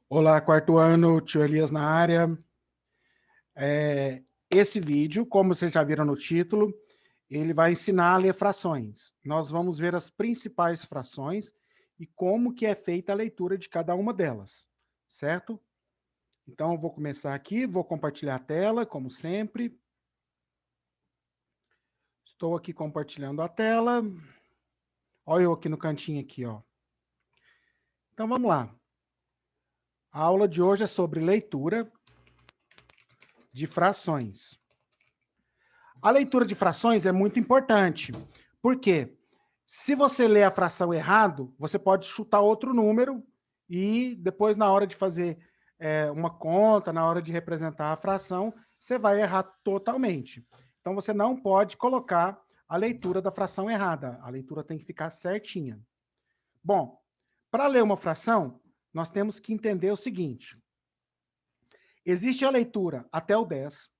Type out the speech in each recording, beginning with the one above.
Olá, quarto ano, tio Elias na área. Esse vídeo, como vocês já viram no título, ele vai ensinar a ler frações. Nós vamos ver as principais frações e como que é feita a leitura de cada uma delas, certo? Então, eu vou começar aqui, vou compartilhar a tela, como sempre. Estou aqui compartilhando a tela. Olha eu aqui no cantinho aqui, ó. Então, vamos lá. A aula de hoje é sobre leitura de frações. A leitura de frações é muito importante. Por quê? Se você lê a fração errado, você pode chutar outro número e depois, na hora de fazer uma conta, na hora de representar a fração, você vai errar totalmente. Então, você não pode colocar a leitura da fração errada. A leitura tem que ficar certinha. Bom, para ler uma fração, nós temos que entender o seguinte. Existe a leitura até o 10,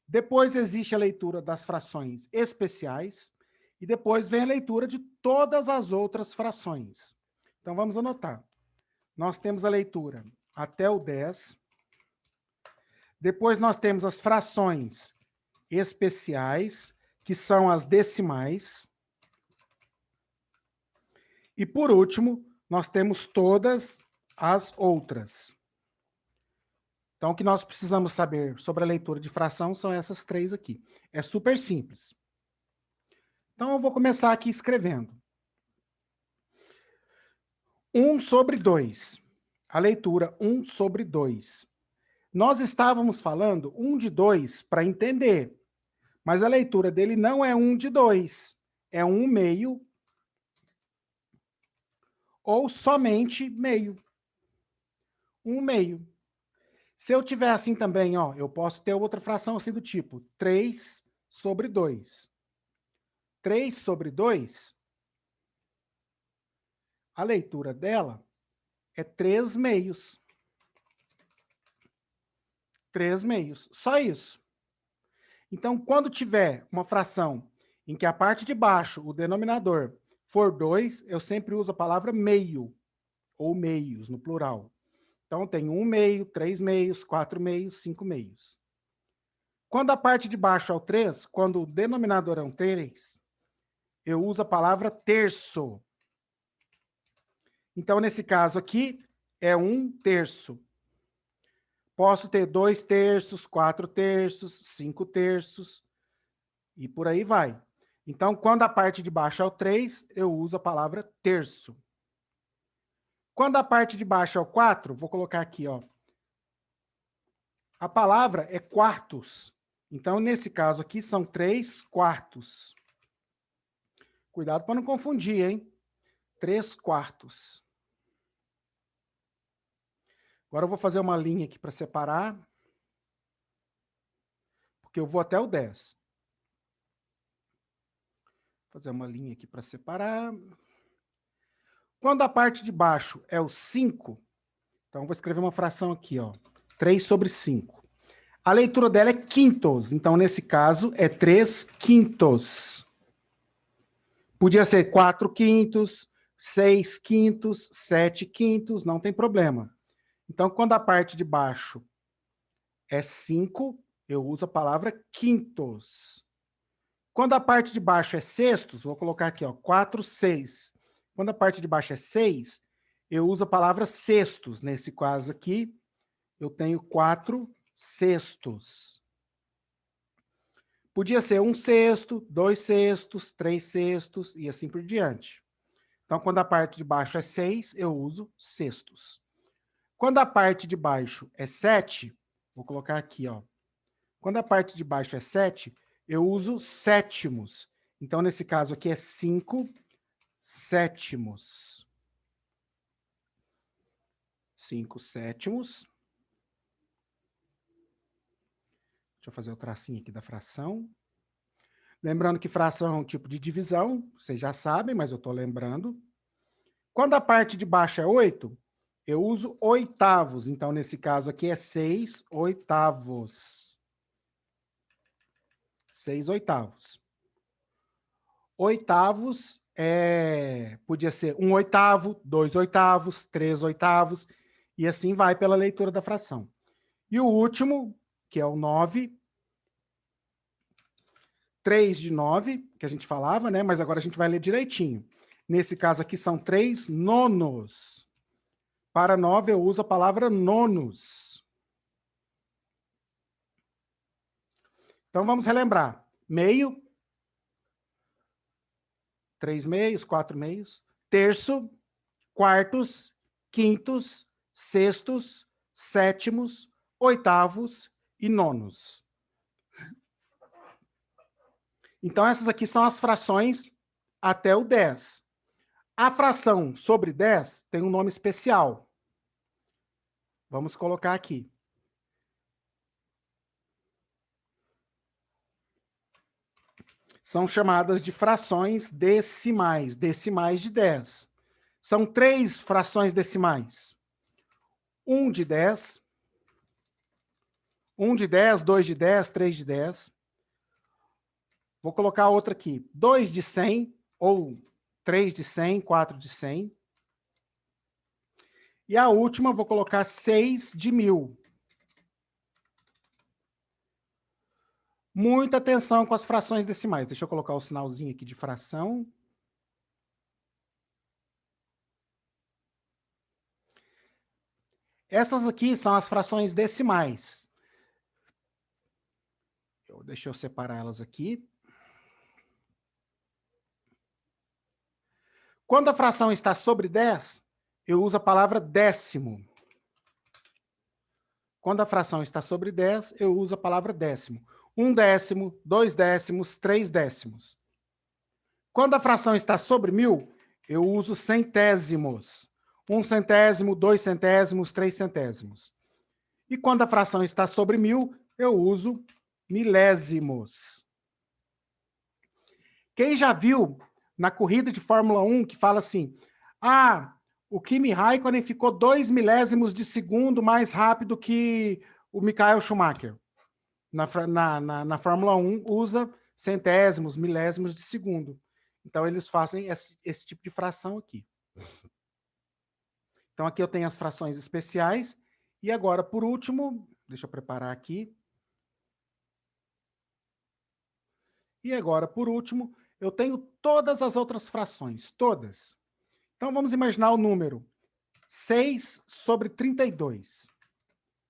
depois existe a leitura das frações especiais e depois vem a leitura de todas as outras frações. Então, vamos anotar. Nós temos a leitura até o 10. Depois nós temos as frações especiais, que são as decimais. E, por último, nós temos todas as outras. Então, o que nós precisamos saber sobre a leitura de fração são essas três aqui. É super simples. Então, eu vou começar aqui escrevendo. 1 sobre 2. A leitura 1 sobre 2. Nós estávamos falando 1 de 2 para entender, mas a leitura dele não é 1 de 2, é 1 meio ou somente meio. 1 meio. Se eu tiver assim também, ó, eu posso ter outra fração assim do tipo 3 sobre 2. 3 sobre 2, a leitura dela é 3 meios. 3 meios, só isso. Então, quando tiver uma fração em que a parte de baixo, o denominador, for 2, eu sempre uso a palavra meio, ou meios, no plural. Então, tem 1 meio, 3 meios, 4 meios, 5 meios. Quando a parte de baixo é o 3, quando o denominador é um 3, eu uso a palavra terço. Então, nesse caso aqui, é 1/3. Posso ter 2 terços, 4 terços, 5 terços, e por aí vai. Então, quando a parte de baixo é o 3, eu uso a palavra terço. Quando a parte de baixo é o 4, vou colocar aqui, ó. A palavra é quartos. Então, nesse caso aqui, são 3 quartos. Cuidado para não confundir, hein? 3 quartos. Agora eu vou fazer uma linha aqui para separar, porque eu vou até o 10. Vou fazer uma linha aqui para separar. Quando a parte de baixo é o 5, então eu vou escrever uma fração aqui, ó. 3 sobre 5. A leitura dela é quintos, então nesse caso é 3 quintos. Podia ser 4 quintos, 6 quintos, 7 quintos, não tem problema. Então, quando a parte de baixo é 5, eu uso a palavra quintos. Quando a parte de baixo é sextos, vou colocar aqui, ó, 4, 6. Quando a parte de baixo é 6, eu uso a palavra sextos. Nesse caso aqui, eu tenho 4 sextos. Podia ser 1 sexto, 2 sextos, 3 sextos e assim por diante. Então, quando a parte de baixo é 6, eu uso sextos. Quando a parte de baixo é 7, vou colocar aqui, ó. Quando a parte de baixo é 7, eu uso sétimos. Então, nesse caso aqui é 5 sétimos. 5 sétimos. Deixa eu fazer o tracinho aqui da fração. Lembrando que fração é um tipo de divisão, vocês já sabem, mas eu estou lembrando. Quando a parte de baixo é 8, eu uso oitavos. Então, nesse caso aqui é 6 oitavos. 6 oitavos. Oitavos podia ser 1 oitavo, 2 oitavos, 3 oitavos. E assim vai pela leitura da fração. E o último, que é o 9, 3 de 9, que a gente falava, né? Mas agora a gente vai ler direitinho. Nesse caso aqui são 3 nonos. Para 9 eu uso a palavra nonos. Então vamos relembrar. Meio, 3 meios, 4 meios. Terço, quartos, quintos, sextos, sétimos, oitavos e nonos. Então, essas aqui são as frações até o 10. A fração sobre 10 tem um nome especial. Vamos colocar aqui. São chamadas de frações decimais, decimais de 10. São 3 frações decimais. 1 de 10, 1 de 10, 2 de 10, 3 de 10. Vou colocar outra aqui. 2 de 100, ou 3 de 100, 4 de 100. E a última, vou colocar 6 de 1000. Muita atenção com as frações decimais. Deixa eu colocar o sinalzinho aqui de fração. Essas aqui são as frações decimais. Deixa eu separar elas aqui. Quando a fração está sobre 10, eu uso a palavra décimo. Quando a fração está sobre 10, eu uso a palavra décimo. 1 décimo, 2 décimos, 3 décimos. Quando a fração está sobre 1000, eu uso centésimos. 1 centésimo, 2 centésimos, 3 centésimos. E quando a fração está sobre 1000, eu uso milésimos. Quem já viu na corrida de Fórmula 1 que fala assim, o Kimi Raikkonen ficou 2 milésimos de segundo mais rápido que o Michael Schumacher. Na Fórmula 1 usa centésimos, milésimos de segundo. Então, eles fazem esse tipo de fração aqui. Então, aqui eu tenho as frações especiais. E agora, por último, deixa eu preparar aqui. E agora, por último, eu tenho todas as outras frações, todas. Então, vamos imaginar o número 6 sobre 32.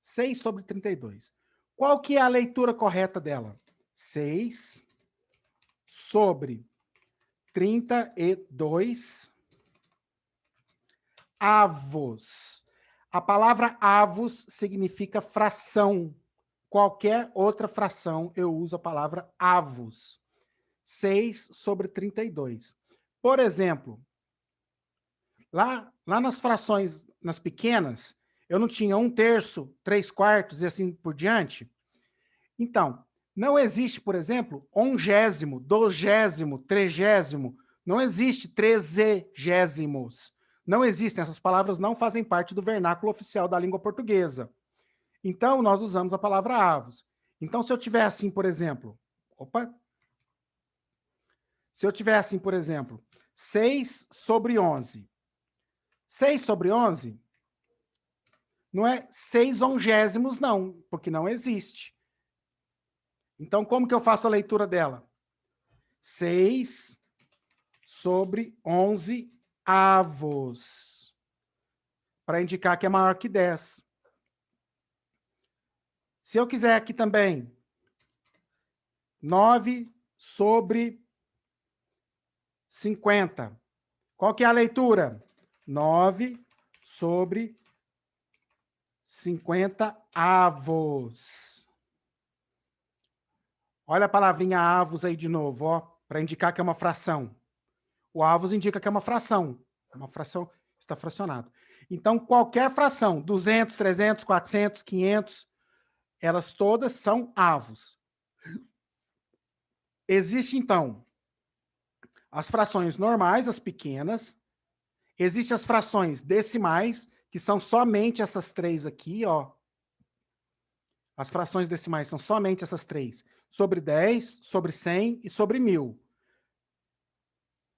6 sobre 32. Qual que é a leitura correta dela? 6 sobre 32 avos. A palavra avos significa fração. Qualquer outra fração, eu uso a palavra avos. 6 sobre 32. Por exemplo, lá nas frações, nas pequenas, eu não tinha 1/3, 3/4 e assim por diante. Então, não existe, por exemplo, 1º, 2º, 3º. Não existe 13º. Não existem, essas palavras não fazem parte do vernáculo oficial da língua portuguesa. Então, nós usamos a palavra avos. Então, se eu tiver assim, por exemplo, se eu tiver assim, por exemplo, 6 sobre 11. 6 sobre 11 não é 6 ongésimos, não, porque não existe. Então, como que eu faço a leitura dela? 6 sobre 11 avos, para indicar que é maior que 10. Se eu quiser aqui também, 9 sobre 50. Qual que é a leitura? 9 sobre 50 avos. Olha a palavrinha avos aí de novo, ó, para indicar que é uma fração. O avos indica que é uma fração. Uma fração está fracionado. Então, qualquer fração, 200, 300, 400, 500, elas todas são avos. Existe, então, as frações normais, as pequenas. Existem as frações decimais, que são somente essas 3 aqui, ó. As frações decimais são somente essas 3. Sobre 10, sobre 100 e sobre 1000.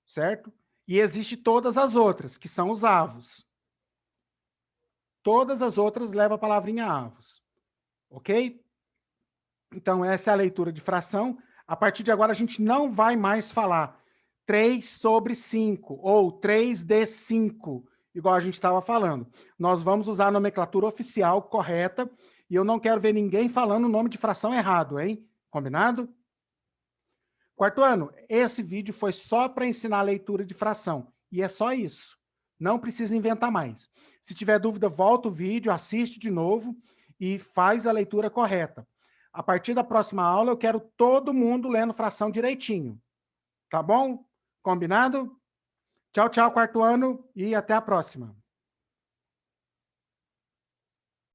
Certo? E existe todas as outras, que são os avos. Todas as outras levam a palavrinha avos. Ok? Então, essa é a leitura de fração. A partir de agora, a gente não vai mais falar 3/5 ou 3D5, igual a gente estava falando. Nós vamos usar a nomenclatura oficial correta e eu não quero ver ninguém falando o nome de fração errado, hein? Combinado? Quarto ano, esse vídeo foi só para ensinar a leitura de fração. E é só isso. Não precisa inventar mais. Se tiver dúvida, volta o vídeo, assiste de novo e faz a leitura correta. A partir da próxima aula, eu quero todo mundo lendo fração direitinho. Tá bom? Combinado? Tchau, tchau, quarto ano, e até a próxima.